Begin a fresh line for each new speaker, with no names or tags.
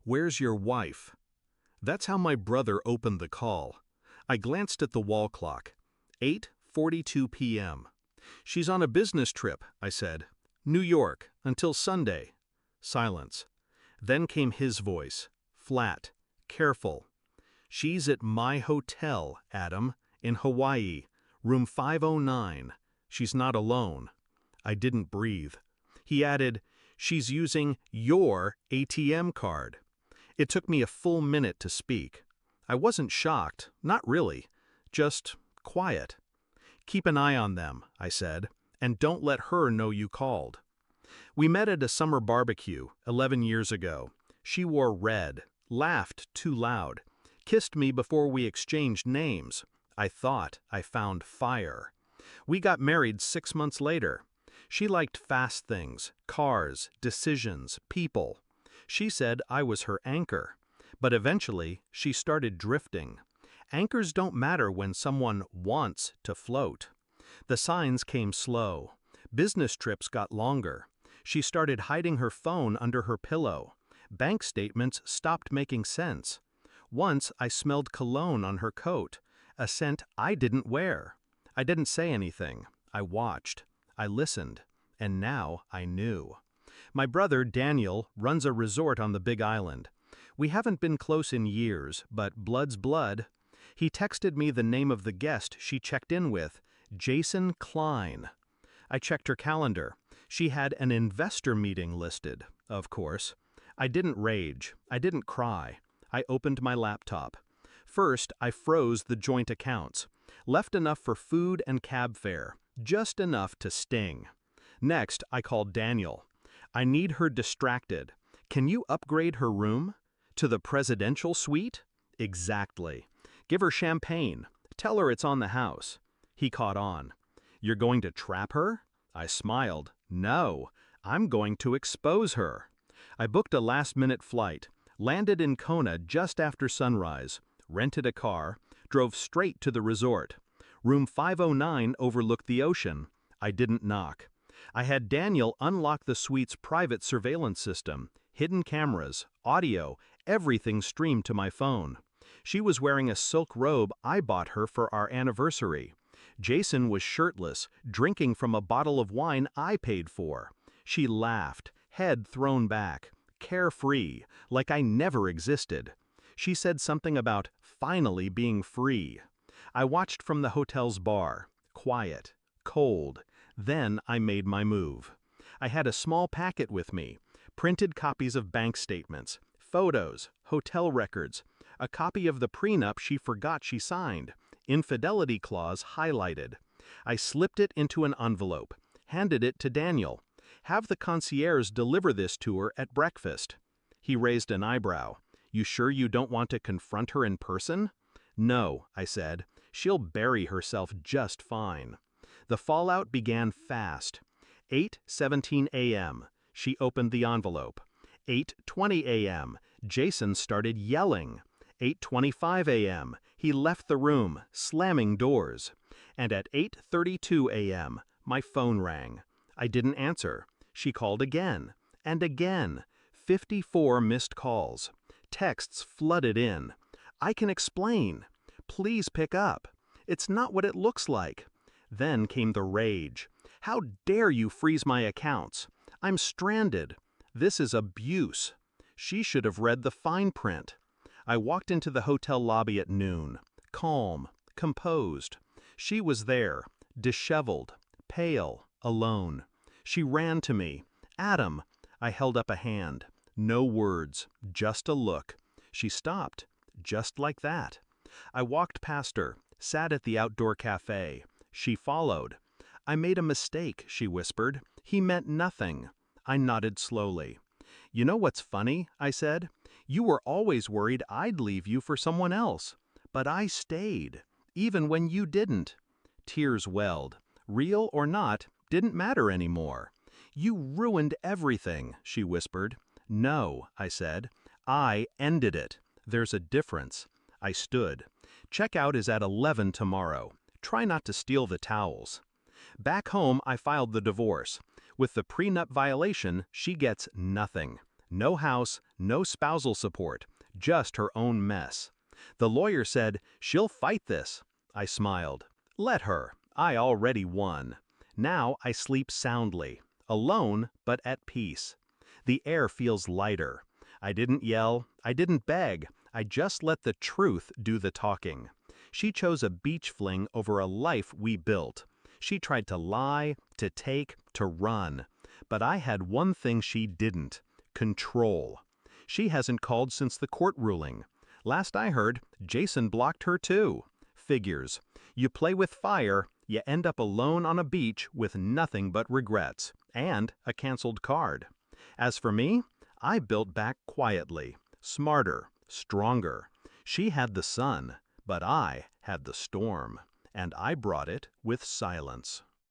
"Where's your wife?" That's how my brother opened the call. I glanced at the wall clock. 8:42 p.m. "She's on a business trip," I said. "New York, until Sunday." Silence. Then came his voice, flat, careful. "She's at my hotel, Adam, in Hawaii, room 509. She's not alone." I didn't breathe. He added, "She's using your ATM card." It took me a full minute to speak. I wasn't shocked, not really, just quiet. "Keep an eye on them," I said, "and don't let her know you called." We met at a summer barbecue 11 years ago. She wore red, laughed too loud, kissed me before we exchanged names. I thought I found fire. We got married 6 months later. She liked fast things, cars, decisions, people. She said I was her anchor. But eventually, she started drifting. Anchors don't matter when someone wants to float. The signs came slow. Business trips got longer. She started hiding her phone under her pillow. Bank statements stopped making sense. Once I smelled cologne on her coat, a scent I didn't wear. I didn't say anything. I watched. I listened. And now I knew. My brother, Daniel, runs a resort on the Big Island. We haven't been close in years, but blood's blood. He texted me the name of the guest she checked in with, Jason Klein. I checked her calendar. She had an investor meeting listed, of course. I didn't rage. I didn't cry. I opened my laptop. First, I froze the joint accounts. Left enough for food and cab fare, just enough to sting. Next, I called Daniel. "I need her distracted. Can you upgrade her room? To the presidential suite?" "Exactly. Give her champagne. Tell her it's on the house." He caught on. "You're going to trap her?" I smiled. "No, I'm going to expose her." I booked a last-minute flight, landed in Kona just after sunrise, rented a car, drove straight to the resort. Room 509 overlooked the ocean. I didn't knock. I had Daniel unlock the suite's private surveillance system, hidden cameras, audio, everything streamed to my phone. She was wearing a silk robe I bought her for our anniversary. Jason was shirtless, drinking from a bottle of wine I paid for. She laughed, head thrown back, carefree, like I never existed. She said something about finally being free. I watched from the hotel's bar, quiet, cold. Then I made my move. I had a small packet with me, printed copies of bank statements, photos, hotel records, a copy of the prenup she forgot she signed, infidelity clause highlighted. I slipped it into an envelope, handed it to Daniel. "Have the concierge deliver this to her at breakfast." He raised an eyebrow. "You sure you don't want to confront her in person?" "No," I said. "She'll bury herself just fine." The fallout began fast. 8:17 a.m. She opened the envelope. 8:20 a.m. Jason started yelling. 8:25 a.m. He left the room, slamming doors. And at 8:32 a.m., my phone rang. I didn't answer. She called again. And again. 54 missed calls. Texts flooded in. "I can explain. Please pick up. It's not what it looks like." Then came the rage. "How dare you freeze my accounts? I'm stranded. This is abuse." She should have read the fine print. I walked into the hotel lobby at noon, calm, composed. She was there, disheveled, pale, alone. She ran to me. "Adam." I held up a hand. No words, just a look. She stopped, just like that. I walked past her, sat at the outdoor cafe. She followed. "I made a mistake," she whispered. "He meant nothing." I nodded slowly. "You know what's funny?" I said. "You were always worried I'd leave you for someone else. But I stayed, even when you didn't." Tears welled. Real or not, didn't matter anymore. "You ruined everything," she whispered. "No," I said. "I ended it. There's a difference." I stood. "Checkout is at 11 tomorrow. Try not to steal the towels." Back home, I filed the divorce. With the prenup violation, she gets nothing. No house, no spousal support, just her own mess. The lawyer said, "She'll fight this." I smiled. Let her. I already won. Now I sleep soundly, alone but at peace. The air feels lighter. I didn't yell, I didn't beg, I just let the truth do the talking. She chose a beach fling over a life we built. She tried to lie, to take, to run. But I had one thing she didn't: control. She hasn't called since the court ruling. Last I heard, Jason blocked her too. Figures. You play with fire, you end up alone on a beach with nothing but regrets, and a canceled card. As for me, I built back quietly, smarter, stronger. She had the sun, but I had the storm, and I brought it with silence.